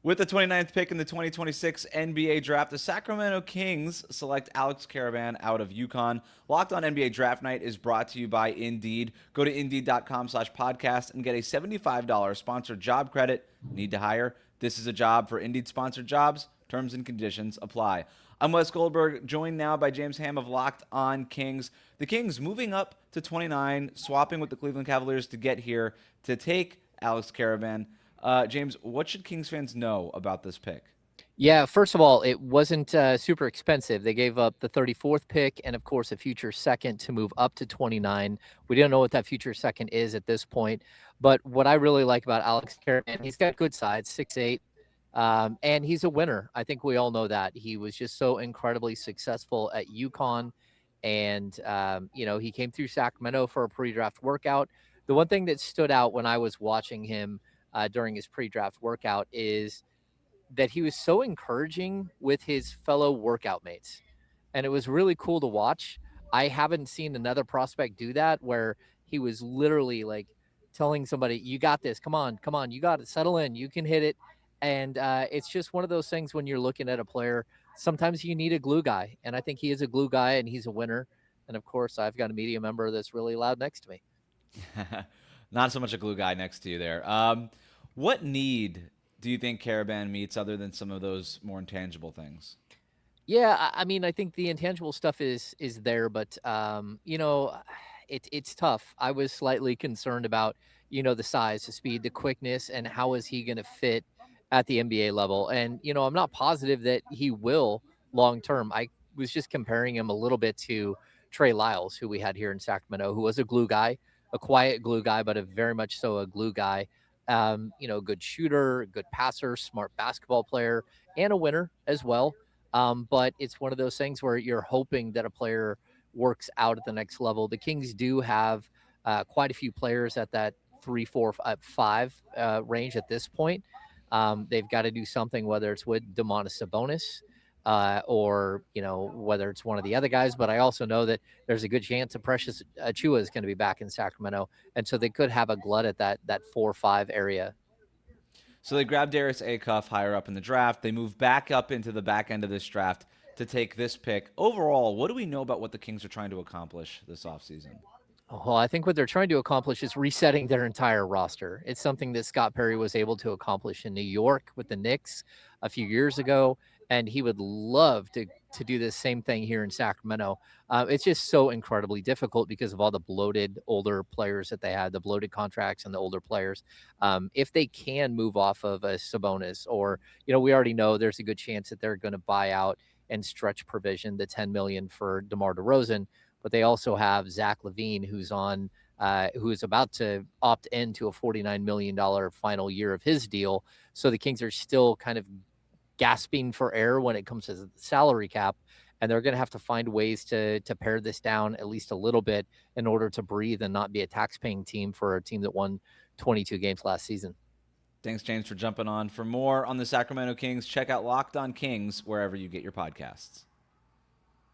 With the 29th pick in the 2026 NBA draft, the Sacramento Kings select Alex Karaban out of UConn. Locked on NBA Draft Night is brought to you by Indeed. Go to Indeed.com/podcast and get a $75 sponsored job credit. Need to hire? This is a job for Indeed sponsored jobs. Terms and conditions apply. I'm Wes Goldberg, joined now by James Ham of Locked on Kings. The Kings moving up to 29, swapping with the Cleveland Cavaliers to get here to take Alex Karaban. James, what should Kings fans know about this pick? Yeah, first of all, it wasn't super expensive. They gave up the 34th pick and, of course, a future second to move up to 29. We don't know what that future second is at this point. But what I really like about Alex Karaban, he's got good sides, 6'8", and he's a winner. I think we all know that. He was just so incredibly successful at UConn. And, he came through Sacramento for a pre-draft workout. The one thing that stood out when I was watching him during his pre-draft workout is that he was so encouraging with his fellow workout mates. And it was really cool to watch. I haven't seen another prospect do that where he was literally like telling somebody, you got this, come on, you got it, settle in, you can hit it. And it's just one of those things when you're looking at a player, sometimes you need a glue guy. And I think he is a glue guy and he's a winner. And of course, I've got a media member that's really loud next to me. Not so much a glue guy next to you there. What need do you think Karaban meets other than some of those more intangible things? Yeah, I mean, I think the intangible stuff is there, but it's tough. I was slightly concerned about the size, the speed, the quickness, and how is he going to fit at the NBA level. And I'm not positive that he will long term. I was just comparing him a little bit to Trey Lyles, who we had here in Sacramento, who was a glue guy, a quiet glue guy, but a very much so a glue guy. Good shooter, good passer, smart basketball player, and a winner as well. But it's one of those things where you're hoping that a player works out at the next level. The Kings do have quite a few players at that 3, 4, 5 range at this point. They've got to do something, whether it's with Domantas Sabonis or whether it's one of the other guys. But I also know that there's a good chance that Precious Achua is going to be back in Sacramento, and so they could have a glut at that 4-5 area. So they grabbed Darius Acuff higher up in the draft. They move back up into the back end of this draft to take this pick. Overall, what do we know about what the Kings are trying to accomplish this offseason? Well, I think what they're trying to accomplish is resetting their entire roster. It's something that Scott Perry was able to accomplish in New York with the Knicks a few years ago, and he would love to do the same thing here in Sacramento. It's just so incredibly difficult because of all the bloated older players that they had, the bloated contracts and the older players. If they can move off of a Sabonis, or we already know there's a good chance that they're going to buy out and stretch provision the $10 million for DeMar DeRozan. But they also have Zach LaVine, who is about to opt into a $49 million final year of his deal. So the Kings are still kind of gasping for air when it comes to the salary cap, and they're going to have to find ways to pare this down at least a little bit in order to breathe and not be a tax-paying team for a team that won 22 games last season. Thanks, James, for jumping on. For more on the Sacramento Kings, check out Locked on Kings wherever you get your podcasts.